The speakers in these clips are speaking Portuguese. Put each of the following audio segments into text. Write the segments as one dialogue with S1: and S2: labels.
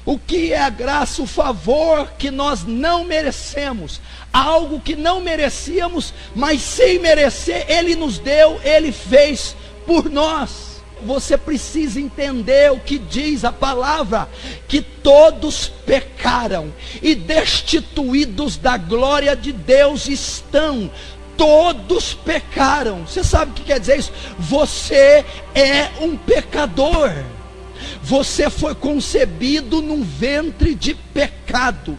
S1: O que é a graça? O favor que nós não merecemos, algo que não merecíamos, mas sem merecer, Ele nos deu, Ele fez por nós. Você precisa entender o que diz a palavra, que todos pecaram e destituídos da glória de Deus estão. Todos pecaram. Você sabe o que quer dizer isso? Você é um pecador. Você foi concebido num ventre de pecado.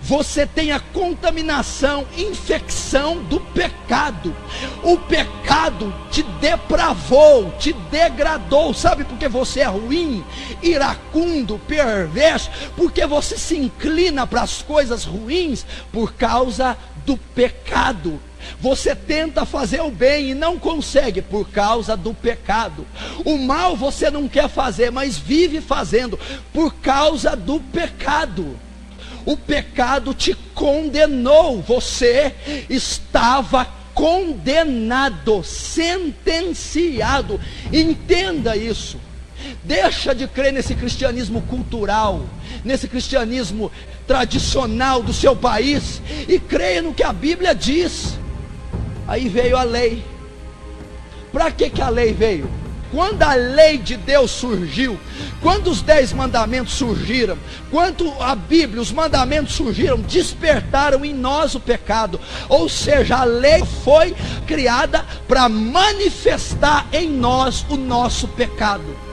S1: Você tem a contaminação, infecção do pecado. O pecado te depravou, te degradou. Sabe por que você é ruim, iracundo, perverso? Porque você se inclina para as coisas ruins por causa do pecado. Você tenta fazer o bem e não consegue por causa do pecado. O mal você não quer fazer, mas vive fazendo por causa do pecado. O pecado te condenou. Você estava condenado, sentenciado. Entenda isso. Deixa de crer nesse cristianismo cultural, nesse cristianismo tradicional do seu país, e creia no que a Bíblia diz. Aí veio a lei. Para que a lei veio? Quando a lei de Deus surgiu, quando os 10 mandamentos surgiram, quando a Bíblia, os mandamentos surgiram, despertaram em nós o pecado. Ou seja, a lei foi criada para manifestar em nós o nosso pecado.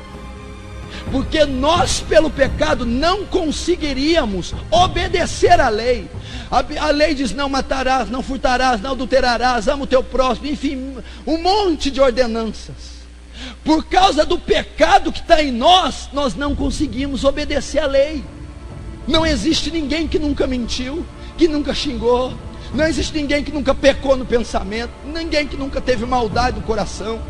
S1: Porque nós, pelo pecado, não conseguiríamos obedecer à lei. A lei diz: não matarás, não furtarás, não adulterarás, ama o teu próximo, enfim, um monte de ordenanças. Por causa do pecado que está em nós, nós não conseguimos obedecer à lei. Não existe ninguém que nunca mentiu, que nunca xingou. Não existe ninguém que nunca pecou no pensamento, ninguém que nunca teve maldade no coração.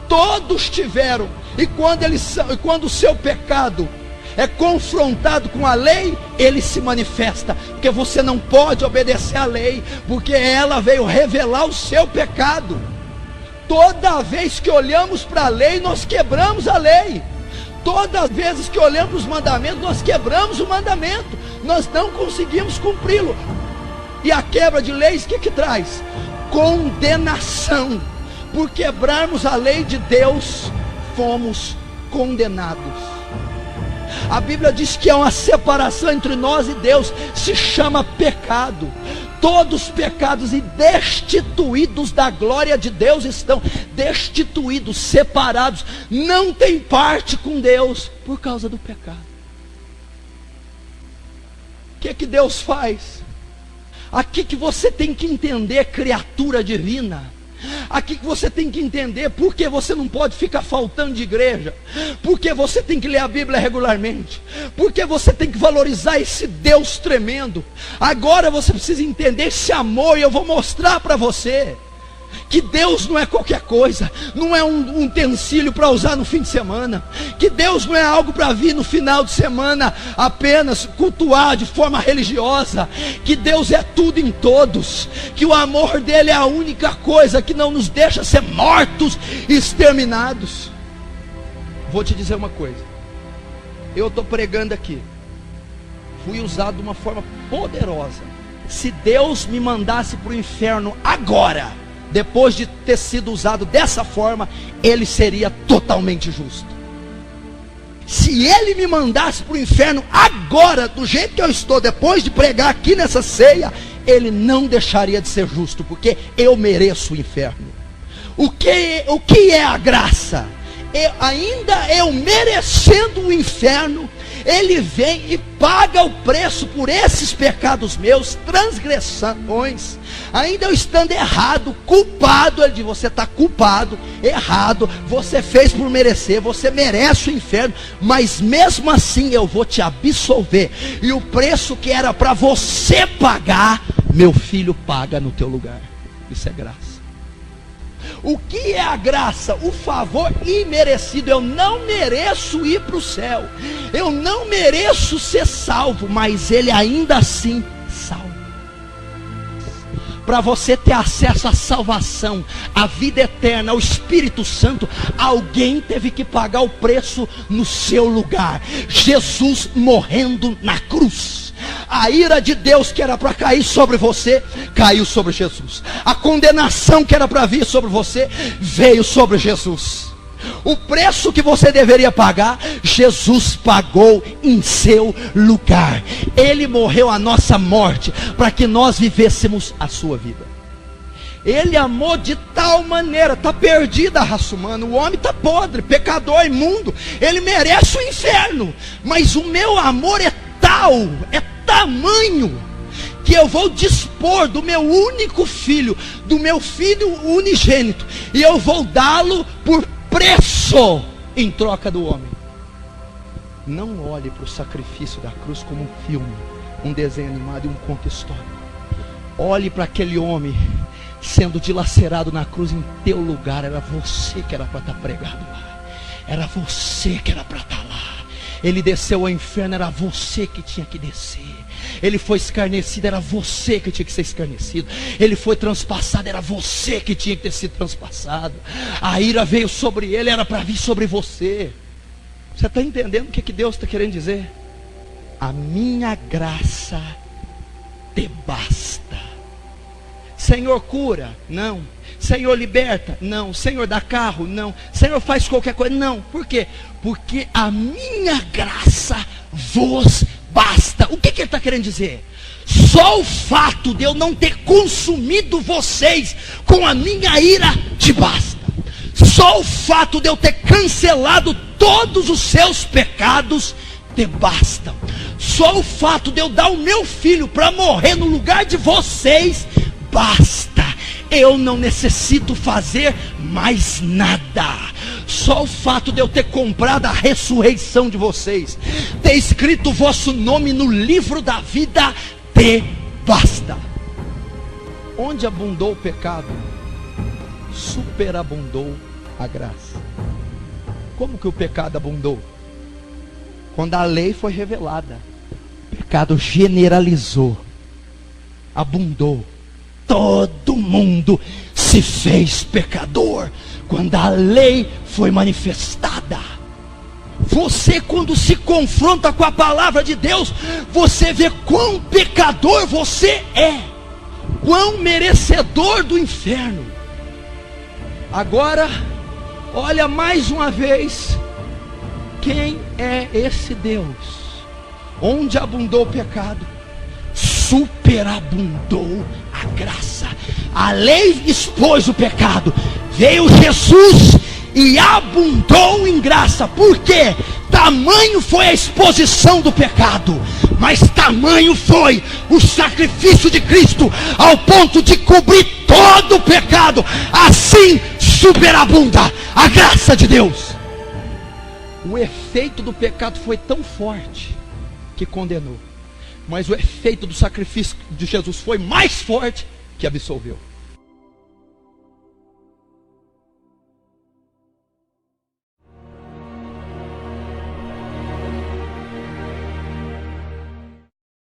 S1: Todos tiveram. E quando o seu pecado é confrontado com a lei, ele se manifesta. Porque você não pode obedecer à lei, porque ela veio revelar o seu pecado. Toda vez que olhamos para a lei, nós quebramos a lei. Todas as vezes que olhamos para os mandamentos, nós quebramos o mandamento. Nós não conseguimos cumpri-lo. E a quebra de leis, o que traz? Condenação. Por quebrarmos a lei de Deus, fomos condenados. A Bíblia diz que há uma separação entre nós e Deus, se chama pecado. Todos pecados e destituídos da glória de Deus estão. Destituídos, separados, não tem parte com Deus por causa do pecado. O que Deus faz? Aqui que você tem que entender, criatura divina. Aqui que você tem que entender porque você não pode ficar faltando de igreja, porque você tem que ler a Bíblia regularmente, porque você tem que valorizar esse Deus tremendo. Agora você precisa entender esse amor, e eu vou mostrar para você que Deus não é qualquer coisa, não é um utensílio para usar no fim de semana, que Deus não é algo para vir no final de semana apenas cultuar de forma religiosa, que Deus é tudo em todos, que o amor dele é a única coisa que não nos deixa ser mortos e exterminados. Vou te dizer uma coisa, eu estou pregando aqui, fui usado de uma forma poderosa. Se Deus me mandasse para o inferno agora, depois de ter sido usado dessa forma, ele seria totalmente justo. Se ele me mandasse para o inferno agora, do jeito que eu estou, depois de pregar aqui nessa ceia, ele não deixaria de ser justo, porque eu mereço o inferno. O que é a graça? Ainda eu merecendo o inferno, ele vem e paga o preço por esses pecados meus, transgressões. Ainda eu estando errado, culpado, ele diz: você está culpado, errado, você fez por merecer, você merece o inferno, mas mesmo assim eu vou te absolver. E o preço que era para você pagar, meu filho paga no teu lugar. Isso é graça. O que é a graça? O favor imerecido. Eu não mereço ir para o céu, eu não mereço ser salvo, mas ele ainda assim salva. para você ter acesso à salvação, à vida eterna, ao Espírito Santo, alguém teve que pagar o preço no seu lugar. Jesus morrendo na cruz. A ira de Deus que era para cair sobre você, caiu sobre Jesus. A condenação que era para vir sobre você, veio sobre Jesus. O preço que você deveria pagar, Jesus pagou em seu lugar. Ele morreu a nossa morte, para que nós vivêssemos a sua vida. Ele amou de tal maneira, está perdida a raça humana, o homem está podre, pecador, imundo, ele merece o inferno, mas o meu amor é tal, é tamanho, que eu vou dispor do meu único filho, do meu filho unigênito, e eu vou dá-lo por preço em troca do homem. Não olhe para o sacrifício da cruz como um filme, um desenho animado e um conto histórico. Olhe para aquele homem sendo dilacerado na cruz em teu lugar. Era você que era para estar pregado lá, era você que era para estar lá. Ele desceu ao inferno, era você que tinha que descer. Ele foi escarnecido, era você que tinha que ser escarnecido. Ele foi transpassado, era você que tinha que ter sido transpassado. A ira veio sobre ele, era para vir sobre você. Você está entendendo o que Deus está querendo dizer? A minha graça te basta. Senhor, cura? Não. Senhor, liberta? Não. Senhor, dá carro? Não. Senhor, faz qualquer coisa? Não. Por quê? Porque a minha graça vos basta. O que ele está querendo dizer? Só o fato de eu não ter consumido vocês com a minha ira te basta. Só o fato de eu ter cancelado todos os seus pecados te basta. Só o fato de eu dar o meu filho para morrer no lugar de vocês basta. Eu não necessito fazer mais nada. Só o fato de eu ter comprado a ressurreição de vocês, ter escrito o vosso nome no livro da vida, te basta. Onde abundou o pecado, superabundou a graça. Como que o pecado abundou? Quando a lei foi revelada, o pecado generalizou, abundou. Todo mundo se fez pecador quando a lei foi manifestada. Você, quando se confronta com a palavra de Deus, você vê quão pecador você é, quão merecedor do inferno. Agora, olha mais uma vez, quem é esse Deus? Onde abundou o pecado, superabundou a graça. A lei expôs o pecado, veio Jesus e abundou em graça. Por quê? Tamanho foi a exposição do pecado, mas tamanho foi o sacrifício de Cristo, ao ponto de cobrir todo o pecado. Assim superabunda a graça de Deus. O efeito do pecado foi tão forte que condenou, mas o efeito do sacrifício de Jesus foi mais forte que absolveu.